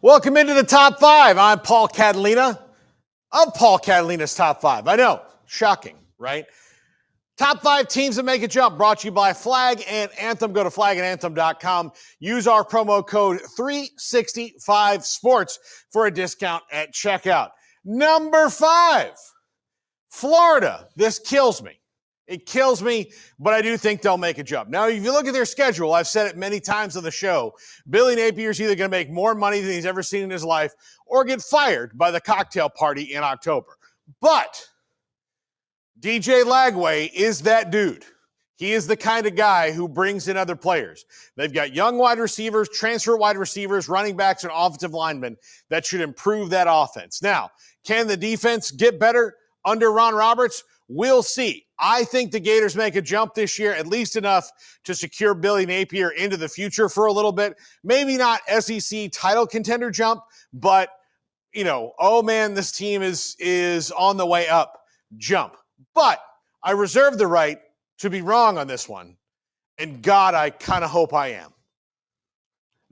Welcome into the Top 5. I'm Paul Catalina of Paul Catalina's Top 5. I know, shocking, right? Top 5 teams that make a jump, brought to you by Flag and Anthem. Go to flagandanthem.com. Use our promo code 365sports for a discount at checkout. Number 5, Florida. This kills me. It kills me, but I do think they'll make a jump. Now, if you look at their schedule, I've said it many times on the show, Billy Napier's either going to make more money than he's ever seen in his life or get fired by the cocktail party in October. But DJ Lagway is that dude. He is the kind of guy who brings in other players. They've got young wide receivers, transfer wide receivers, running backs, and offensive linemen that should improve that offense. Now, can the defense get better under Ron Roberts? We'll see. I think the Gators make a jump this year, at least enough to secure Billy Napier into the future for a little bit. Maybe not SEC title contender jump, but, oh man, this team is on the way up jump. But I reserve the right to be wrong on this one. And God, I kind of hope I am.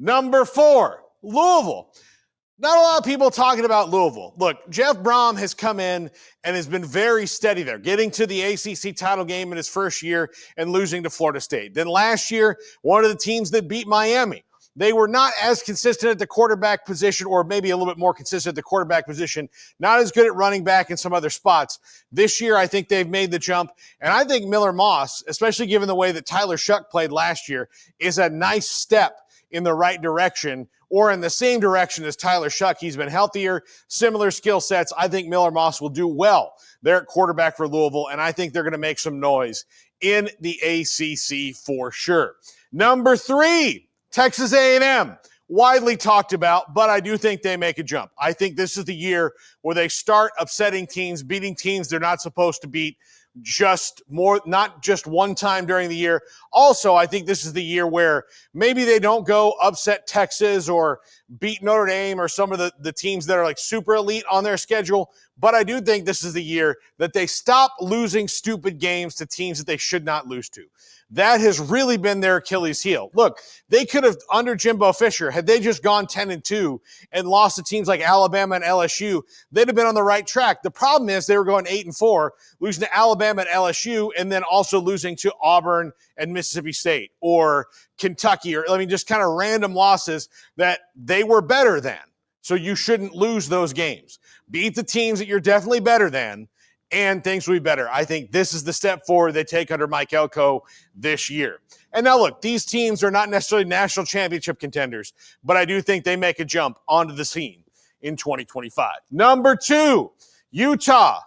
Number 4, Louisville. Not a lot of people talking about Louisville. Look, Jeff Brohm has come in and has been very steady there, getting to the ACC title game in his first year and losing to Florida State. Then last year, one of the teams that beat Miami. They were not as consistent at the quarterback position, or maybe a little bit more consistent at the quarterback position, not as good at running back in some other spots. This year, I think they've made the jump, and I think Miller Moss, especially given the way that Tyler Shuck played last year, is a nice step in the right direction, or in the same direction as Tyler Shuck. He's been healthier, similar skill sets. I think Miller Moss will do well there at quarterback for Louisville, and I think they're going to make some noise in the ACC for sure. Number 3, Texas A&M. Widely talked about, but I do think they make a jump. I think this is the year where they start upsetting teams, beating teams they're not supposed to beat, not just one time during the year. Also, I think this is the year where maybe they don't go upset Texas or beat Notre Dame or some of the teams that are like super elite on their schedule. But I do think this is the year that they stop losing stupid games to teams that they should not lose to. That has really been their Achilles heel. Look, they could have, under Jimbo Fisher, had they just gone 10-2 and lost to teams like Alabama and LSU, they'd have been on the right track. The problem is they were going 8-4, losing to Alabama and LSU, and then also losing to Auburn and Mississippi State or Kentucky, or just kind of random losses that they were better than. So you shouldn't lose those games. Beat the teams that you're definitely better than, and things will be better. I think this is the step forward they take under Mike Elko this year. And now look, these teams are not necessarily national championship contenders, but I do think they make a jump onto the scene in 2025. Number 2, Utah.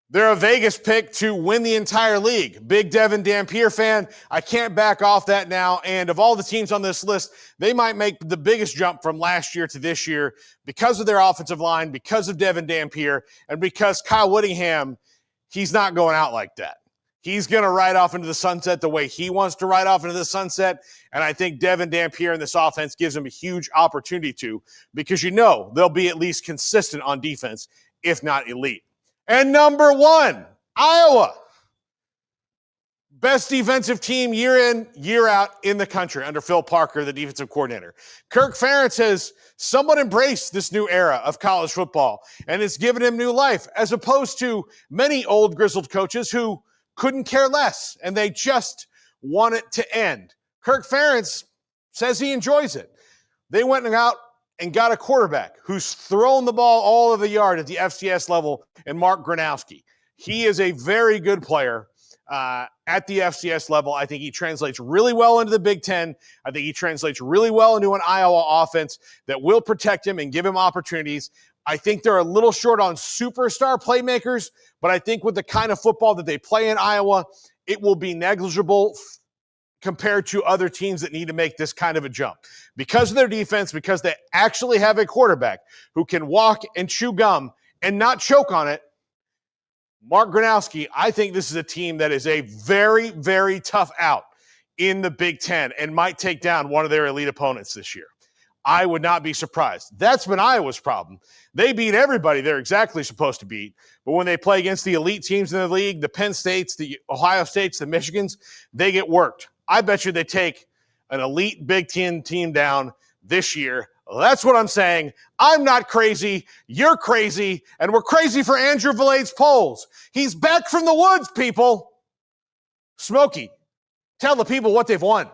They're a Vegas pick to win the entire league. Big Devin Dampier fan. I can't back off that now. And of all the teams on this list, they might make the biggest jump from last year to this year because of their offensive line, because of Devin Dampier, and because Kyle Whittingham, he's not going out like that. He's going to ride off into the sunset the way he wants to ride off into the sunset. And I think Devin Dampier in this offense gives him a huge opportunity to, because they'll be at least consistent on defense, if not elite. And number 1, Iowa. Best defensive team year in, year out in the country under Phil Parker, the defensive coordinator. Kirk Ferentz has somewhat embraced this new era of college football, and it's given him new life, as opposed to many old grizzled coaches who couldn't care less, and they just want it to end. Kirk Ferentz says he enjoys it. They went out and got a quarterback who's thrown the ball all over the yard at the FCS level, and Mark Gronowski. He is a very good player at the FCS level. I think he translates really well into the Big Ten. I think he translates really well into an Iowa offense that will protect him and give him opportunities. I think they're a little short on superstar playmakers, but I think with the kind of football that they play in Iowa, it will be negligible compared to other teams that need to make this kind of a jump. Because of their defense, because they actually have a quarterback who can walk and chew gum and not choke on it, Mark Gronowski, I think this is a team that is a very, very tough out in the Big Ten and might take down one of their elite opponents this year. I would not be surprised. That's been Iowa's problem. They beat everybody they're exactly supposed to beat, but when they play against the elite teams in the league, the Penn States, the Ohio States, the Michigans, they get worked. I bet you they take an elite Big Ten team down this year. That's what I'm saying. I'm not crazy. You're crazy. And we're crazy for Andrew Villade's polls. He's back from the woods, people. Smokey, tell the people what they've won.